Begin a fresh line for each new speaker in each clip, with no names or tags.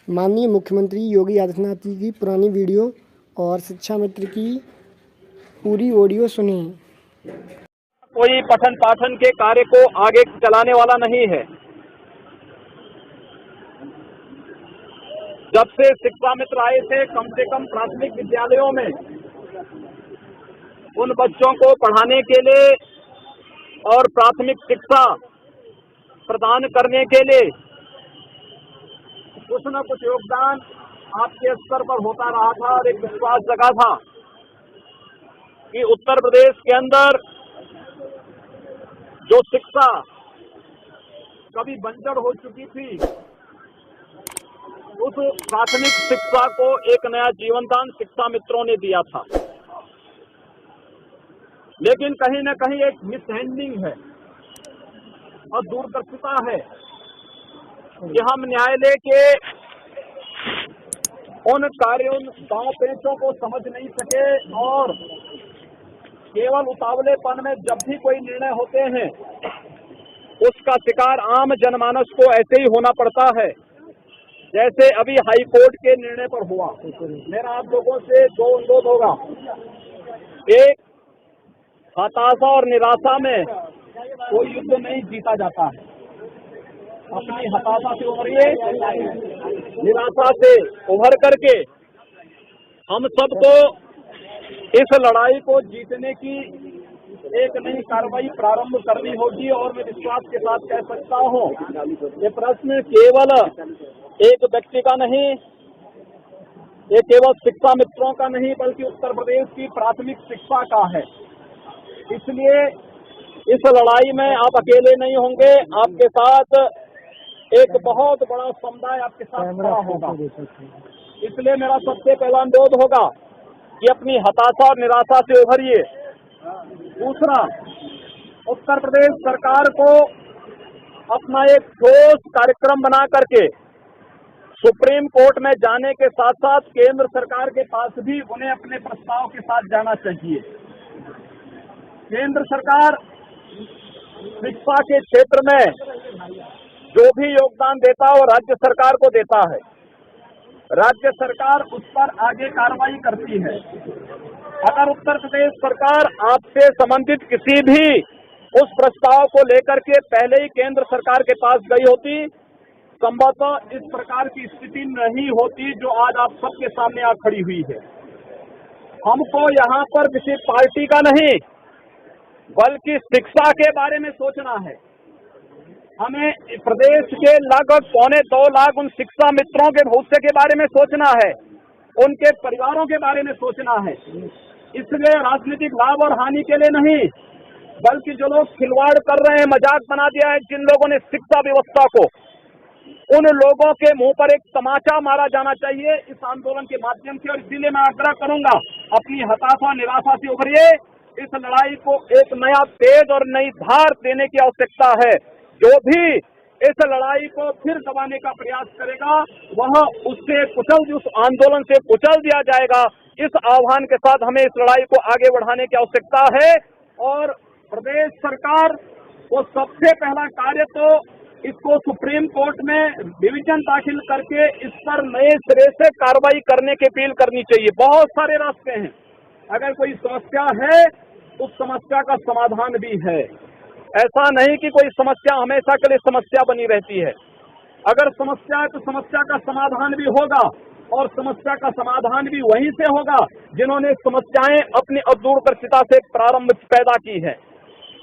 माननीय मुख्यमंत्री योगी आदित्यनाथ जी की पुरानी वीडियो और शिक्षा मित्र की पूरी ऑडियो सुनी।
कोई पठन पाठन के कार्य को आगे चलाने वाला नहीं है। जब से शिक्षा मित्र आए थे, कम से कम प्राथमिक विद्यालयों में उन बच्चों को पढ़ाने के लिए और प्राथमिक शिक्षा प्रदान करने के लिए कुछ न कुछ योगदान आपके स्तर पर होता रहा था और एक विश्वास जगा था कि उत्तर प्रदेश के अंदर जो शिक्षा कभी बंजर हो चुकी थी, उस प्राथमिक शिक्षा को एक नया जीवनदान शिक्षा मित्रों ने दिया था। लेकिन कहीं न कहीं एक मिसहैंडलिंग है और दूरदर्शिता है कि हम न्यायालय के उन कार्यों, दांव पेचों को समझ नहीं सके और केवल उतावलेपन में जब भी कोई निर्णय होते हैं उसका शिकार आम जनमानस को ऐसे ही होना पड़ता है, जैसे अभी हाई कोर्ट के निर्णय पर हुआ। मेरा आप लोगों से दो अनुरोध होगा। एक, हताशा और निराशा में कोई युद्ध नहीं जीता जाता है। अपनी हताशा से उभरिए, निराशा से उभर करके हम सबको इस लड़ाई को जीतने की एक नई कार्रवाई प्रारंभ करनी होगी। और मैं विश्वास के साथ कह सकता हूँ, ये प्रश्न केवल एक व्यक्ति का नहीं, ये केवल शिक्षा मित्रों का नहीं, बल्कि उत्तर प्रदेश की प्राथमिक शिक्षा का है। इसलिए इस लड़ाई में आप अकेले नहीं होंगे, आपके साथ एक बहुत बड़ा समुदाय आपके साथ खड़ा होगा। इसलिए मेरा सबसे पहला अनुरोध होगा कि अपनी हताशा और निराशा से उभरिए। दूसरा, उत्तर प्रदेश सरकार को अपना एक ठोस कार्यक्रम बना करके सुप्रीम कोर्ट में जाने के साथ साथ केंद्र सरकार के पास भी उन्हें अपने प्रस्ताव के साथ जाना चाहिए। केंद्र सरकार शिक्षा के क्षेत्र में जो भी योगदान देता है वो राज्य सरकार को देता है। राज्य सरकार उस पर आगे कार्रवाई करती है। अगर उत्तर प्रदेश सरकार आपसे संबंधित किसी भी उस प्रस्ताव को लेकर के पहले ही केंद्र सरकार के पास गई होती, संभवतः इस प्रकार की स्थिति नहीं होती जो आज आप सबके सामने आ खड़ी हुई है। हमको यहाँ पर किसी पार्टी का नहीं, बल्कि शिक्षा के बारे में सोचना है। हमें प्रदेश के लगभग 2.25 लाख उन शिक्षा मित्रों के भविष्य के बारे में सोचना है, उनके परिवारों के बारे में सोचना है। इसलिए राजनीतिक लाभ और हानि के लिए नहीं, बल्कि जो लोग खिलवाड़ कर रहे हैं, मजाक बना दिया है जिन लोगों ने शिक्षा व्यवस्था को, उन लोगों के मुंह पर एक तमाचा मारा जाना चाहिए इस आंदोलन के माध्यम से। और इसीलिए मैं आग्रह करूंगा, अपनी हताशा निराशा से उभरिए। इस लड़ाई को एक नया तेज और नई धार देने की आवश्यकता है। जो भी इस लड़ाई को फिर दबाने का प्रयास करेगा, वह उससे कुचल, उस आंदोलन से कुचल दिया जाएगा। इस आह्वान के साथ हमें इस लड़ाई को आगे बढ़ाने की आवश्यकता है। और प्रदेश सरकार को सबसे पहला कार्य तो इसको सुप्रीम कोर्ट में डिवीजन दाखिल करके इस पर नए सिरे से कार्रवाई करने की अपील करनी चाहिए। बहुत सारे रास्ते हैं, अगर कोई समस्या है उस समस्या का समाधान भी है। ऐसा नहीं कि कोई समस्या हमेशा के लिए समस्या बनी रहती है। अगर समस्या है तो समस्या का समाधान भी होगा, और समस्या का समाधान भी वहीं से होगा जिन्होंने समस्याएं अपनी दूरदर्शिता से प्रारंभ पैदा की है।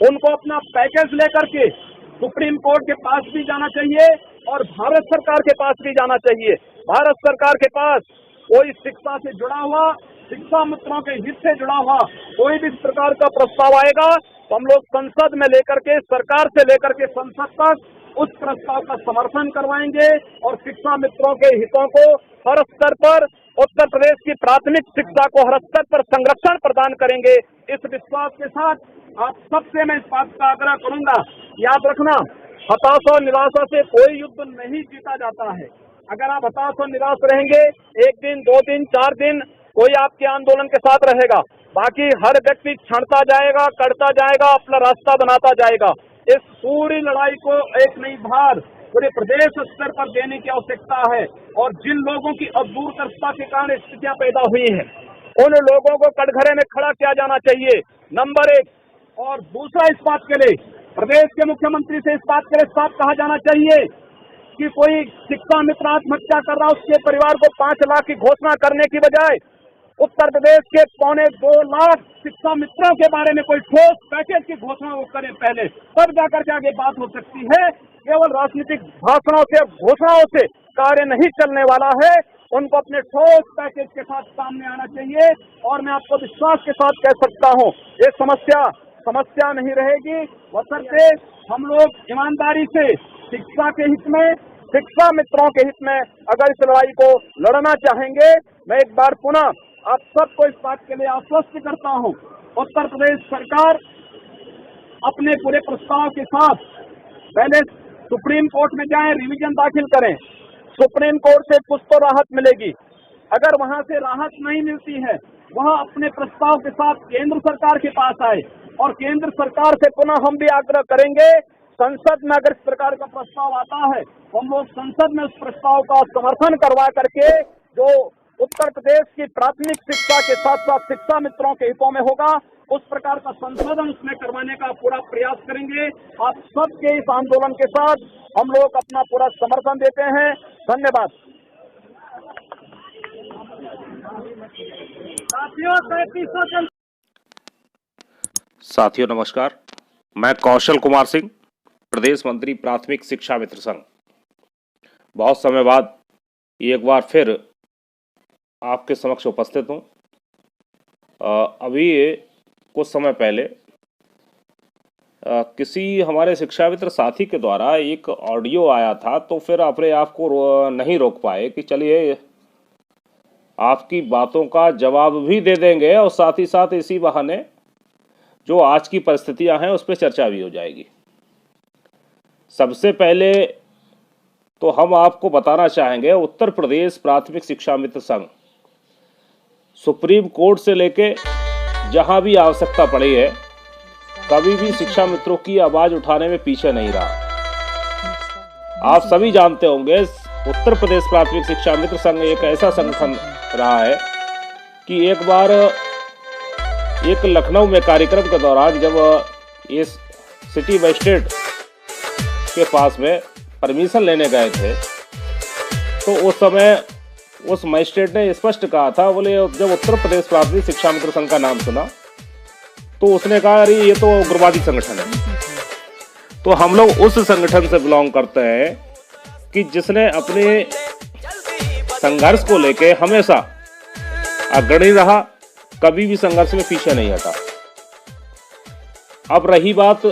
उनको अपना पैकेज लेकर के सुप्रीम कोर्ट के पास भी जाना चाहिए और भारत सरकार के पास भी जाना चाहिए। भारत सरकार के पास कोई शिक्षा से जुड़ा हुआ, शिक्षा मित्रों के हित से जुड़ा हुआ कोई भी प्रकार का प्रस्ताव आएगा तो हम लोग संसद में लेकर के, सरकार से लेकर के संसद तक उस प्रस्ताव का समर्थन करवाएंगे और शिक्षा मित्रों के हितों को हर स्तर पर, उत्तर प्रदेश की प्राथमिक शिक्षा को हर स्तर पर संरक्षण प्रदान करेंगे। इस विश्वास के साथ आप सबसे मैं इस बात का आग्रह करूंगा, याद रखना, हताशा और निराशा से कोई युद्ध नहीं जीता जाता है। अगर आप हताश और निराश रहेंगे, एक दिन, 2 दिन, 4 दिन कोई आपके आंदोलन के साथ रहेगा, बाकी हर व्यक्ति छांटता जाएगा, करता जाएगा, अपना रास्ता बनाता जाएगा। इस पूरी लड़ाई को एक नई धार पूरे प्रदेश स्तर पर देने की आवश्यकता है। और जिन लोगों की अदूरदर्शिता के कारण स्थितियां पैदा हुई हैं, उन लोगों को कटघरे में खड़ा किया जाना चाहिए, नंबर 1। और दूसरा, इस बात के लिए प्रदेश के मुख्यमंत्री से इस बात के लिए साफ कहा जाना चाहिए कि कोई शिक्षा मित्र आत्महत्या कर रहा, उसके परिवार को 5 लाख की घोषणा करने की बजाय उत्तर प्रदेश के 2.25 लाख शिक्षा मित्रों के बारे में कोई ठोस पैकेज की घोषणा वो करें पहले, तब जाकर के आगे बात हो सकती है। केवल राजनीतिक भाषणों से, घोषणाओं से कार्य नहीं चलने वाला है। उनको अपने ठोस पैकेज के साथ सामने आना चाहिए। और मैं आपको विश्वास के साथ कह सकता हूं, ये समस्या नहीं रहेगी, बशर्ते हम लोग ईमानदारी से शिक्षा के हित में, शिक्षा मित्रों के हित में अगर इस लड़ाई को लड़ना चाहेंगे। मैं एक बार पुनः आप सबको इस बात के लिए आश्वस्त करता हूं, उत्तर प्रदेश सरकार अपने पूरे प्रस्ताव के साथ पहले सुप्रीम कोर्ट में जाएं, रिवीजन दाखिल करें। सुप्रीम कोर्ट से कुछ तो राहत मिलेगी। अगर वहां से राहत नहीं मिलती है, वहां अपने प्रस्ताव के साथ केंद्र सरकार के पास आए और केंद्र सरकार से पुनः हम भी आग्रह करेंगे, संसद में अगर इस प्रकार का प्रस्ताव आता है तो हम लोग संसद में उस प्रस्ताव का समर्थन करवा करके जो उत्तर प्रदेश की प्राथमिक शिक्षा के साथ साथ शिक्षा मित्रों के हितों में होगा, उस प्रकार का संशोधन उसमें करवाने का पूरा प्रयास करेंगे। आप सबके इस आंदोलन के साथ हम लोग अपना पूरा समर्थन देते हैं। धन्यवाद।
साथियों नमस्कार, मैं कौशल कुमार सिंह, प्रदेश मंत्री प्राथमिक शिक्षा मित्र संघ। बहुत समय बाद एक बार फिर आपके समक्ष उपस्थित हूँ। अभी कुछ समय पहले किसी हमारे शिक्षा मित्र साथी के द्वारा एक ऑडियो आया था, तो फिर अपने आप को नहीं रोक पाए कि चलिए आपकी बातों का जवाब भी दे देंगे और साथ ही साथ इसी बहाने जो आज की परिस्थितियां हैं उस पर चर्चा भी हो जाएगी। सबसे पहले तो हम आपको बताना चाहेंगे, उत्तर प्रदेश प्राथमिक शिक्षा मित्र संघ सुप्रीम कोर्ट से लेके जहां भी आवश्यकता पड़ी है, कभी भी शिक्षा मित्रों की आवाज उठाने में पीछे नहीं रहा। आप सभी जानते होंगे, उत्तर प्रदेश प्राथमिक शिक्षा मित्र संघ एक ऐसा संगठन रहा है कि एक बार एक लखनऊ में कार्यक्रम के दौरान जब इस सिटी मजिस्ट्रेट के पास में परमिशन लेने गए थे, तो उस समय उस मजिस्ट्रेट ने स्पष्ट कहा था, बोले जब उत्तर प्रदेश प्राथमिक शिक्षा मित्र संघ का नाम सुना तो उसने कहा अरे ये तो उग्रवादी संगठन है। तो हम लोग उस संगठन से बिलोंग करते हैं कि जिसने अपने संघर्ष को लेके हमेशा अग्रणी रहा, कभी भी संघर्ष में पीछे नहीं हटा। अब रही बात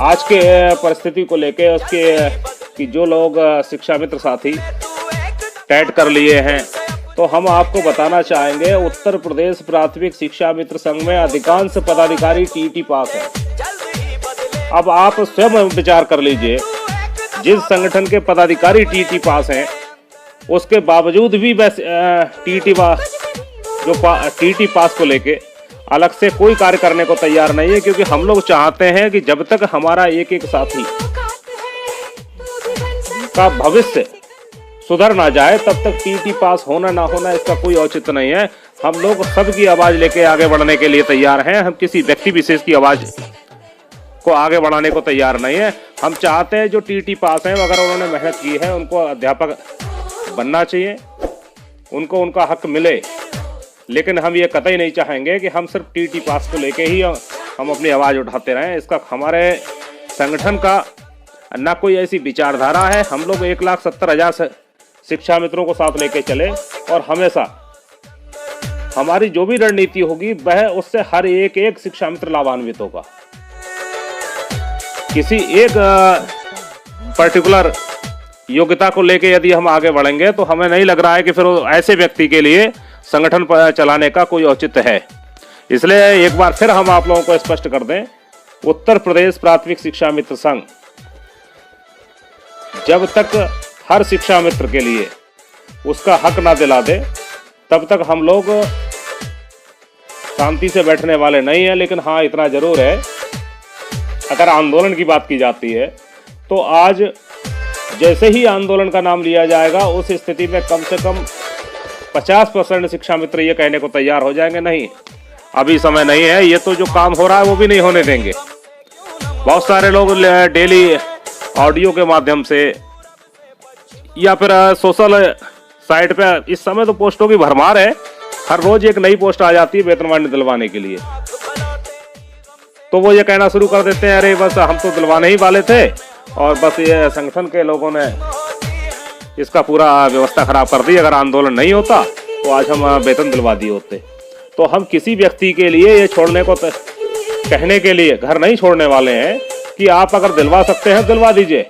आज के परिस्थिति को लेके उसके कि जो लोग शिक्षा मित्र साथी टैट कर लिए हैं, तो हम आपको बताना चाहेंगे उत्तर प्रदेश प्राथमिक शिक्षा मित्र संघ में अधिकांश पदाधिकारी टीईटी पास हैं। अब आप स्वयं विचार कर लीजिए, जिस संगठन के पदाधिकारी टीईटी पास हैं उसके बावजूद भी टीईटी पास को लेके अलग से कोई कार्य करने को तैयार नहीं है, क्योंकि हम लोग चाहते हैं कि जब तक हमारा एक एक साथी का भविष्य सुधर ना जाए तब तक टीईटी पास होना ना होना इसका कोई औचित्य नहीं है। हम लोग सबकी आवाज लेके आगे बढ़ने के लिए तैयार हैं। हम किसी व्यक्ति विशेष की आवाज को आगे बढ़ाने को तैयार नहीं है। हम चाहते हैं जो टीईटी पास हैं, अगर उन्होंने मेहनत की है, उनको अध्यापक बनना चाहिए, उनको उनका हक मिले। लेकिन हम ये कतई नहीं चाहेंगे कि हम सिर्फ टीईटी पास को लेके ही हम अपनी आवाज उठाते रहें। इसका हमारे संगठन का ना कोई ऐसी विचारधारा है। हम लोग 1,70,000 शिक्षा मित्रों को साथ लेके चले और हमेशा हमारी जो भी रणनीति होगी वह उससे हर एक शिक्षा मित्र लाभान्वित होगा। किसी एक पर्टिकुलर योग्यता को लेके यदि हम आगे बढ़ेंगे तो हमें नहीं लग रहा है कि फिर ऐसे व्यक्ति के लिए संगठन चलाने का कोई औचित्य है। इसलिए एक बार फिर हम आप लोगों को स्पष्ट कर दें, उत्तर प्रदेश प्राथमिक शिक्षा मित्र संघ जब तक हर शिक्षा मित्र के लिए उसका हक ना दिला दे तब तक हम लोग शांति से बैठने वाले नहीं है। लेकिन हाँ, इतना जरूर है, अगर आंदोलन की बात की जाती है तो आज जैसे ही आंदोलन का नाम लिया जाएगा उस स्थिति में कम से कम 50% शिक्षा मित्र ये कहने को तैयार हो जाएंगे नहीं अभी समय नहीं है, ये तो जो काम हो रहा है वो भी नहीं होने देंगे। बहुत सारे लोग डेली ऑडियो के माध्यम से या फिर सोशल साइट पे इस समय तो पोस्टों की भरमार है, हर रोज एक नई पोस्ट आ जाती है वेतनमान दिलवाने के लिए। तो वो ये कहना शुरू कर देते हैं, अरे बस हम तो दिलवाने ही वाले थे और बस ये संगठन के लोगों ने इसका पूरा व्यवस्था खराब कर दी, अगर आंदोलन नहीं होता तो आज हम वेतन दिलवा दिए होते। तो हम किसी व्यक्ति के लिए ये छोड़ने को कहने के लिए घर नहीं छोड़ने वाले हैं कि आप अगर दिलवा सकते हैं दिलवा दीजिए,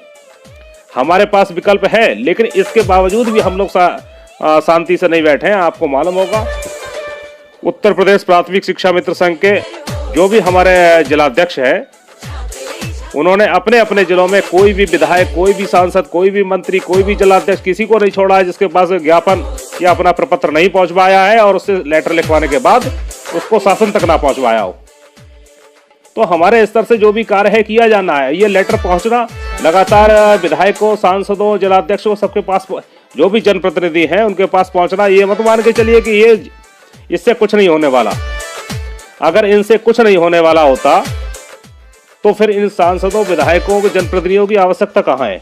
हमारे पास विकल्प है। लेकिन इसके बावजूद भी हम लोग शांति से नहीं बैठे हैं। आपको मालूम होगा उत्तर प्रदेश प्राथमिक शिक्षा मित्र संघ के जो भी हमारे जिलाध्यक्ष है, उन्होंने अपने अपने जिलों में कोई भी विधायक, कोई भी सांसद, कोई भी मंत्री, कोई भी जिलाध्यक्ष किसी को नहीं छोड़ा है जिसके पास ज्ञापन या अपना प्रपत्र नहीं पहुंचवाया है और उससे लेटर लिखवाने के बाद उसको शासन तक ना पहुंचवाया हो। तो हमारे स्तर से जो भी कार्य है किया जाना है, ये लेटर पहुंचना लगातार विधायकों, सांसदों, जिलाध्यक्षों, सबके पास, जो भी जनप्रतिनिधि हैं उनके पास पहुंचना। ये मत मान के चलिए कि ये इससे कुछ नहीं होने वाला। अगर इनसे कुछ नहीं होने वाला होता तो फिर इन सांसदों, विधायकों, जनप्रतिनिधियों की आवश्यकता कहाँ है।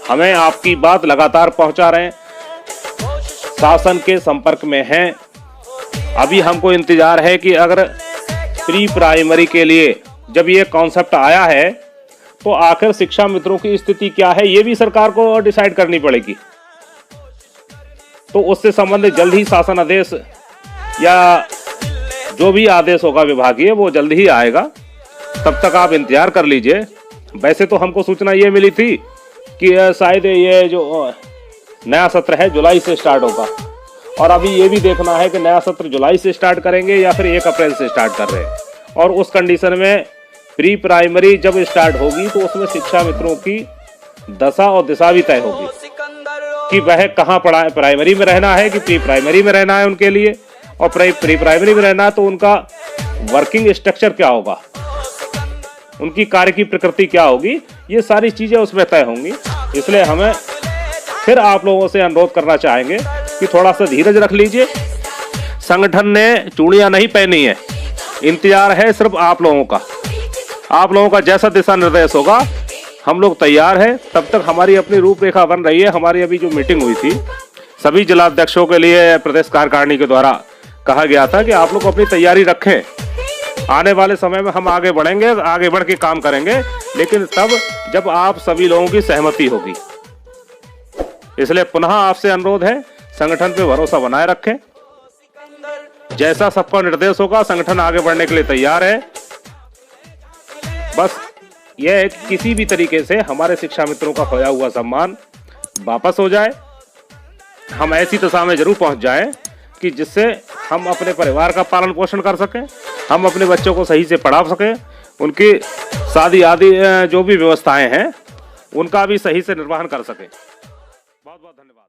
हमें आपकी बात लगातार पहुंचा रहे हैं, शासन के संपर्क में हैं। अभी हमको इंतजार है कि अगर प्री प्राइमरी के लिए जब ये कॉन्सेप्ट आया है तो आखिर शिक्षा मित्रों की स्थिति क्या है, ये भी सरकार को डिसाइड करनी पड़ेगी। तो उससे संबंधित जल्द ही शासन आदेश या जो भी आदेश होगा विभागीय वो जल्द ही आएगा, तब तक आप इंतजार कर लीजिए। वैसे तो हमको सूचना ये मिली थी कि शायद ये जो नया सत्र है जुलाई से स्टार्ट होगा, और अभी ये भी देखना है कि नया सत्र जुलाई से स्टार्ट करेंगे या फिर 1 अप्रैल से स्टार्ट कर रहे हैं। और उस कंडीशन में प्री प्राइमरी जब स्टार्ट होगी तो उसमें शिक्षा मित्रों की दशा और दिशा भी तय होगी कि वह कहाँ पढ़ा, प्राइमरी में रहना है कि प्री प्राइमरी में रहना है उनके लिए, और प्री प्राइमरी में रहना है तो उनका वर्किंग स्ट्रक्चर क्या होगा, उनकी कार्य की प्रकृति क्या होगी, ये सारी चीजें उसमें तय होंगी। इसलिए हमें फिर आप लोगों से अनुरोध करना चाहेंगे कि थोड़ा सा धीरज रख लीजिए। संगठन ने चूड़ियां नहीं पहनी है, इंतजार है सिर्फ आप लोगों का। आप लोगों का जैसा दिशा निर्देश होगा हम लोग तैयार हैं। तब तक हमारी अपनी रूपरेखा बन रही है। हमारी अभी जो मीटिंग हुई थी सभी जिलाध्यक्षों के लिए प्रदेश कार्यकारिणी के द्वारा कहा गया था कि आप लोग अपनी तैयारी रखें। आने वाले समय में हम आगे बढ़ेंगे, आगे बढ़ के काम करेंगे, लेकिन तब जब आप सभी लोगों की सहमति होगी। इसलिए पुनः आपसे अनुरोध है, संगठन पे भरोसा बनाए रखें। जैसा सबका निर्देश होगा संगठन आगे बढ़ने के लिए तैयार है। बस यह है कि किसी भी तरीके से हमारे शिक्षा मित्रों का खोया हुआ सम्मान वापस हो जाए। हम ऐसी दशा में जरूर पहुंच जाएं कि जिससे हम अपने परिवार का पालन पोषण कर सकें, हम अपने बच्चों को सही से पढ़ा सकें, उनकी शादी आदि जो भी व्यवस्थाएं हैं उनका भी सही से निर्वहन कर सकें। बहुत बहुत धन्यवाद।